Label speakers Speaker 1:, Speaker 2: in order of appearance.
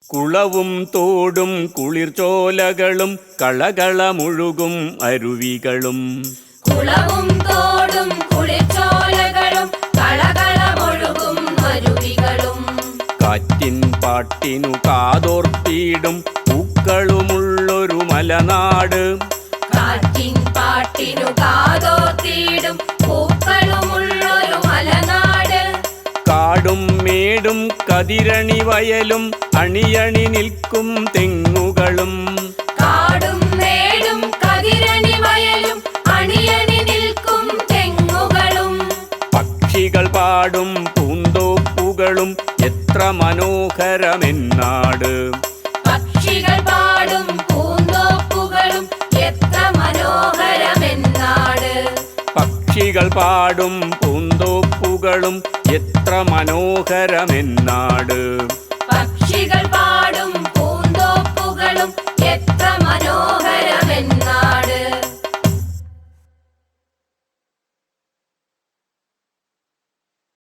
Speaker 1: കുളവും തോടും കുളിർചോലകളും കളകളമുഴുകും അരുവികളും.
Speaker 2: കുളവും തോടും കുളിർചോലകളും കളകളമൊഴുകും അരുവികളും.
Speaker 1: കാറ്റിൻ പാട്ടിനു കാതോർത്തിയിടും പൂക്കളുമുള്ളൊരു മലനാട്.
Speaker 2: കാറ്റിൻ പാട്ടിനു കാതോർത്തിയിടും പൂക്കളുമുള്ളൊരു മലനാട്.
Speaker 1: കാടും മേടും കതിരണി വയലും അണിയണി നിൽക്കും തെങ്ങുകളും.
Speaker 2: കാടും മേടും കതിരണി വയലും അണിയണി നിൽക്കും തെങ്ങുകളും.
Speaker 1: പക്ഷികൾ പാടും പൂന്തോപ്പുകളും എത്ര മനോഹരമെന്നാട്.
Speaker 2: പക്ഷികൾ പാടും പൂന്തോപ്പുകളും എത്ര മനോഹരമെന്നാട്.
Speaker 1: പക്ഷികൾ പാടും പൂന്തോപ്പുകളും എത്ര മനോഹരമെന്നാട്.
Speaker 2: പക്ഷികൾ പാടും പൂന്തോപ്പുകളും എത്ര